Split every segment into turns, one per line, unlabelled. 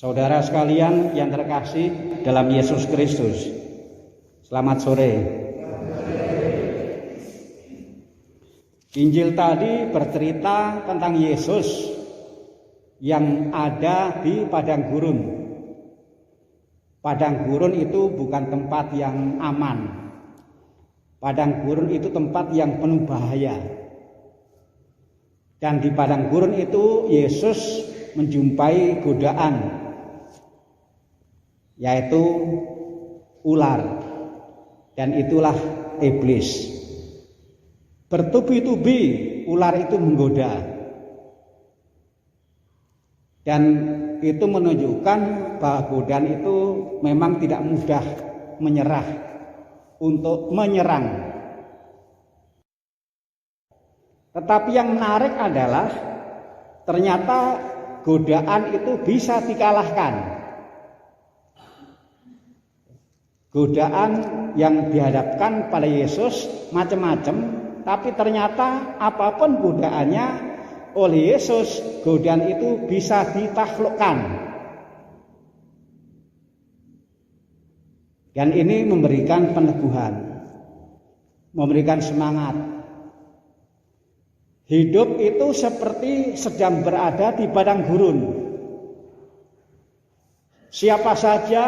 Saudara sekalian yang terkasih dalam Yesus Kristus, selamat sore. Injil tadi bercerita tentang Yesus yang ada di padang gurun. Padang gurun itu bukan tempat yang aman. Padang gurun itu tempat yang penuh bahaya. Dan di padang gurun itu Yesus menjumpai godaan, yaitu ular, dan itulah iblis. Bertubi-tubi ular itu menggoda, dan itu menunjukkan bahwa godaan itu memang tidak mudah menyerang. Tetapi yang menarik adalah ternyata godaan itu bisa dikalahkan. Godaan yang dihadapkan pada Yesus macam-macam, tapi ternyata apapun godaannya oleh Yesus, godaan itu bisa ditaklukkan. Dan ini memberikan peneguhan, memberikan semangat. Hidup itu seperti sedang berada di padang gurun. Siapa saja,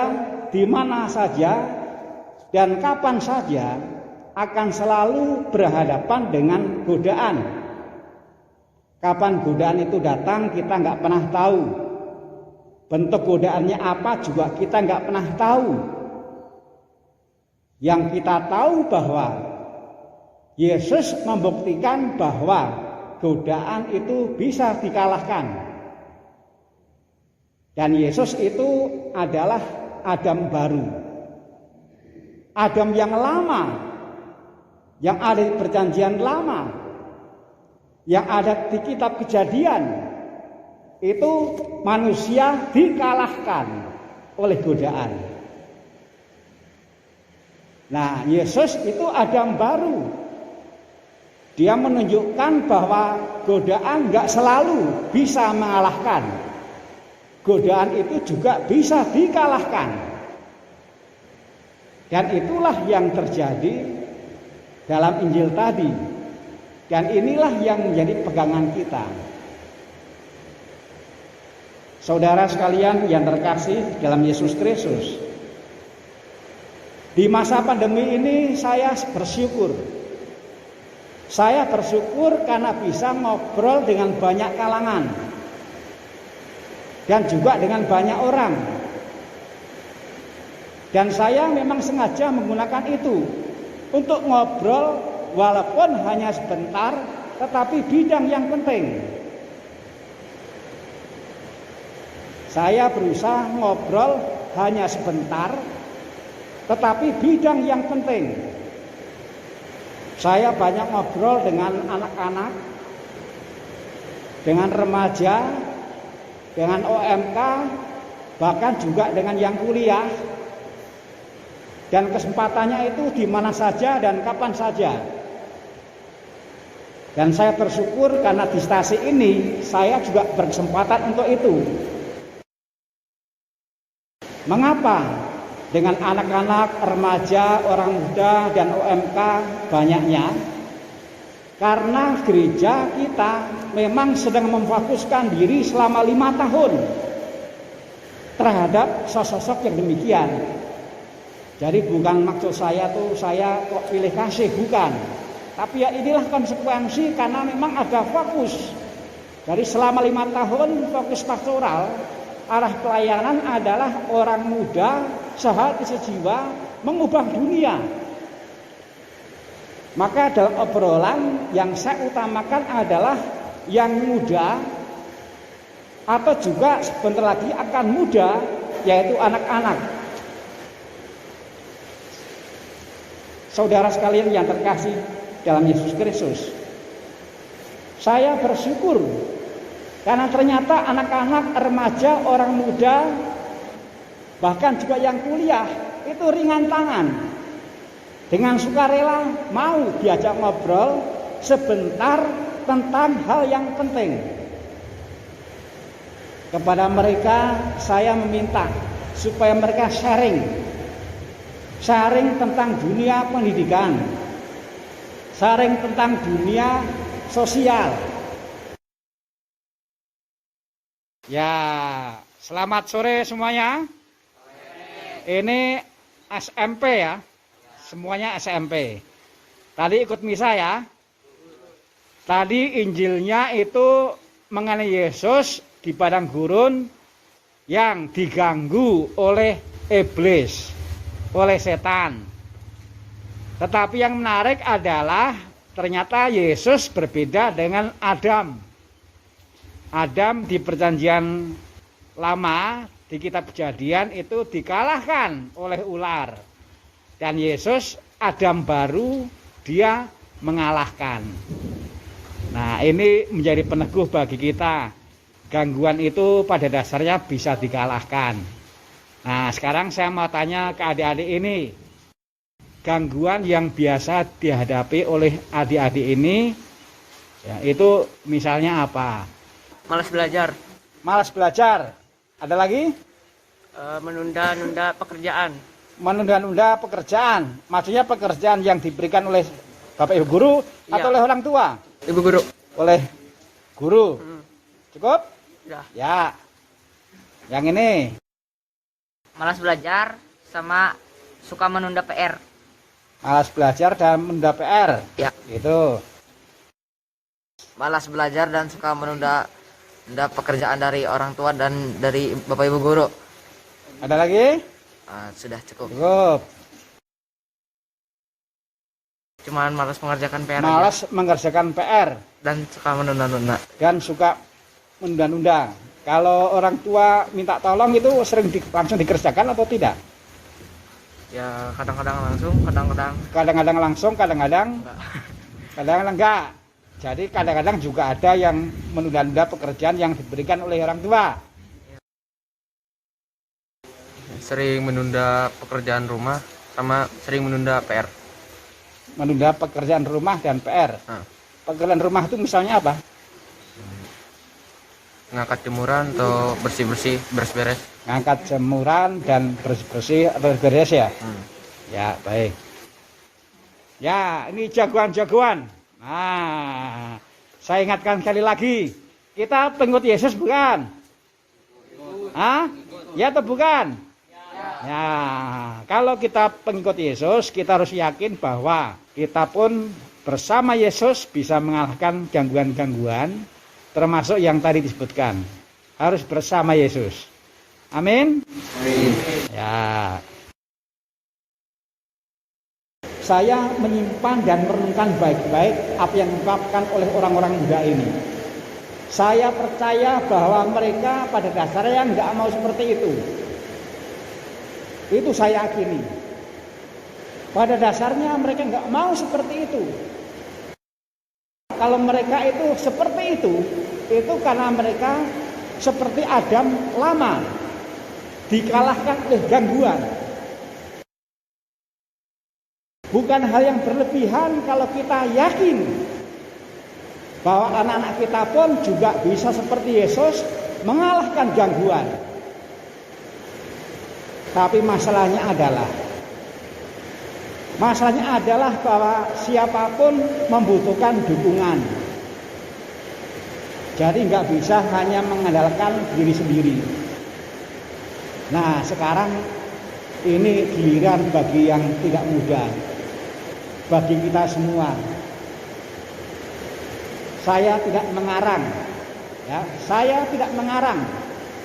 di mana saja, dan kapan saja akan selalu berhadapan dengan godaan. Kapan godaan itu datang kita nggak pernah tahu. Bentuk godaannya apa juga kita nggak pernah tahu. Yang kita tahu bahwa Yesus membuktikan bahwa godaan itu bisa dikalahkan. Dan Yesus itu adalah Adam baru. Adam yang lama, yang ada di perjanjian lama, yang ada di kitab Kejadian, itu manusia dikalahkan oleh godaan. Nah, Yesus itu Adam baru. Dia menunjukkan bahwa godaan enggak selalu bisa mengalahkan. Godaan itu juga bisa dikalahkan. Dan itulah yang terjadi dalam Injil tadi. Dan inilah yang menjadi pegangan kita. Saudara sekalian yang terkasih dalam Yesus Kristus, di masa pandemi ini saya bersyukur. Saya bersyukur karena bisa ngobrol dengan banyak kalangan. Dan juga dengan banyak orang. Dan saya memang sengaja menggunakan itu untuk ngobrol walaupun hanya sebentar, tetapi bidang yang penting. Saya berusaha ngobrol hanya sebentar, tetapi bidang yang penting. Saya banyak ngobrol dengan anak-anak, dengan remaja, dengan OMK, bahkan juga dengan yang kuliah. Dan kesempatannya itu di mana saja dan kapan saja. Dan saya bersyukur karena di stasi ini saya juga berkesempatan untuk itu. Mengapa? Dengan anak-anak, remaja, orang muda, dan OMK banyaknya. Karena gereja kita memang sedang memfokuskan diri selama 5 tahun terhadap sosok yang demikian. Jadi bukan maksud saya tuh saya kok pilih kasih, bukan. Tapi ya inilah konsekuensi karena memang ada fokus. Jadi selama 5 tahun fokus pastoral, arah pelayanan adalah orang muda sehati sejiwa mengubah dunia. Maka dalam obrolan yang saya utamakan adalah yang muda atau juga sebentar lagi akan muda, yaitu anak-anak. Saudara sekalian yang terkasih dalam Yesus Kristus, saya bersyukur karena ternyata anak-anak, remaja, orang muda, bahkan juga yang kuliah itu ringan tangan. Dengan sukarela mau diajak ngobrol sebentar tentang hal yang penting. Kepada mereka saya meminta supaya mereka sharing tentang dunia pendidikan, sharing tentang dunia sosial. Ya, selamat sore semuanya. Ini SMP ya, semuanya SMP. Tadi ikut misa ya. Tadi Injilnya itu mengenai Yesus di padang gurun yang diganggu oleh iblis, oleh setan. Tetapi yang menarik adalah ternyata Yesus berbeda dengan Adam. Adam di perjanjian lama, di kitab Kejadian itu dikalahkan oleh ular. Dan Yesus Adam baru, dia mengalahkan. Nah, ini menjadi peneguh bagi kita. Gangguan itu pada dasarnya bisa dikalahkan. Nah, sekarang saya mau tanya ke adik-adik ini. Gangguan yang biasa dihadapi oleh adik-adik ini, ya, itu misalnya apa?
Malas belajar.
Malas belajar. Ada lagi?
Menunda-nunda pekerjaan.
Menunda-nunda pekerjaan. Maksudnya pekerjaan yang diberikan oleh Bapak Ibu guru atau oleh orang tua?
Ibu guru.
Oleh guru. Cukup?
Ya.
Ya. Yang ini.
Malas belajar sama suka menunda PR.
Malas belajar dan menunda PR.
Ya.
Gitu.
Malas belajar dan suka menunda pekerjaan dari orang tua dan dari Bapak Ibu guru.
Ada lagi?
Sudah cukup.
Cukup.
Cuman malas mengerjakan PR
Malas
aja.
mengerjakan PR.
Dan suka menunda-nunda.
Dan suka menunda-nunda. Kalau orang tua minta tolong itu sering langsung dikerjakan atau tidak?
Ya kadang-kadang langsung, kadang-kadang.
Kadang-kadang langsung, kadang-kadang enggak. Jadi kadang-kadang juga ada yang menunda-nunda pekerjaan yang diberikan oleh orang tua.
Sering menunda pekerjaan rumah sama sering menunda PR.
Menunda pekerjaan rumah dan PR. Pekerjaan rumah itu misalnya apa?
Ngangkat jemuran atau bersih-bersih, beres-beres.
Ngangkat jemuran dan bersih-bersih atau beres ya? Ya, baik. Ya, ini jagoan-jagoan. Nah, saya ingatkan sekali lagi. Kita pengikut Yesus bukan? Hah? Ya atau bukan? Ya, kalau kita pengikut Yesus, kita harus yakin bahwa kita pun bersama Yesus bisa mengalahkan gangguan-gangguan, termasuk yang tadi disebutkan. Harus bersama Yesus. Amin.
Amin.
Ya. Saya menyimpan dan merenungkan baik-baik apa yang diungkapkan oleh orang-orang muda ini. Saya percaya bahwa mereka pada dasarnya nggak mau seperti itu. Itu saya yakini. Pada dasarnya mereka nggak mau seperti itu. Kalau mereka itu seperti itu karena mereka seperti Adam lama, dikalahkan oleh gangguan. Bukan hal yang berlebihan kalau kita yakin bahwa anak-anak kita pun juga bisa seperti Yesus mengalahkan gangguan. Tapi masalahnya adalah bahwa siapapun membutuhkan dukungan. Jadi nggak bisa hanya mengandalkan diri sendiri. Nah, sekarang ini giliran bagi yang tidak muda, bagi kita semua. Saya tidak mengarang, ya,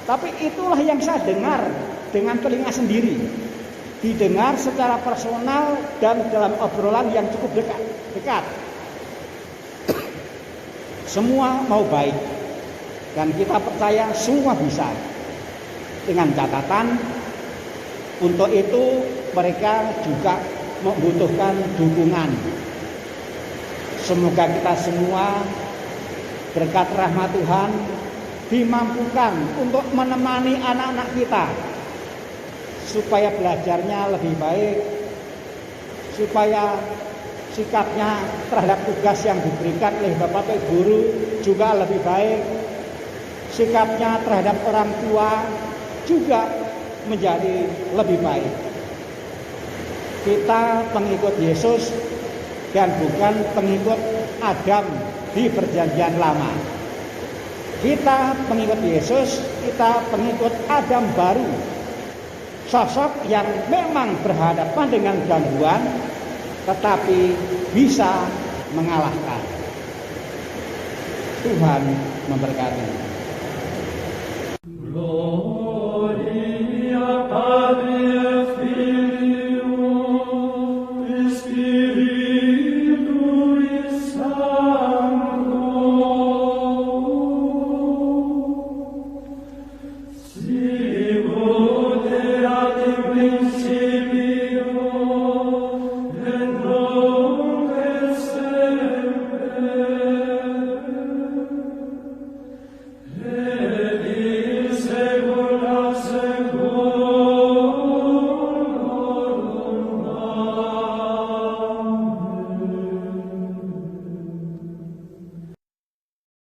tapi itulah yang saya dengar dengan telinga sendiri, didengar secara personal dan dalam obrolan yang cukup dekat. Semua mau baik dan kita percaya semua bisa. Dengan catatan untuk itu mereka juga membutuhkan dukungan. Semoga kita semua berkat rahmat Tuhan dimampukan untuk menemani anak-anak kita supaya belajarnya lebih baik, supaya sikapnya terhadap tugas yang diberikan oleh Bapak Ibu guru juga lebih baik, sikapnya terhadap orang tua juga menjadi lebih baik. Kita pengikut Yesus dan bukan pengikut Adam di perjanjian lama. Kita pengikut Yesus, kita pengikut Adam baru. Sosok yang memang berhadapan dengan gangguan tetapi bisa mengalahkan. Tuhan memberkati.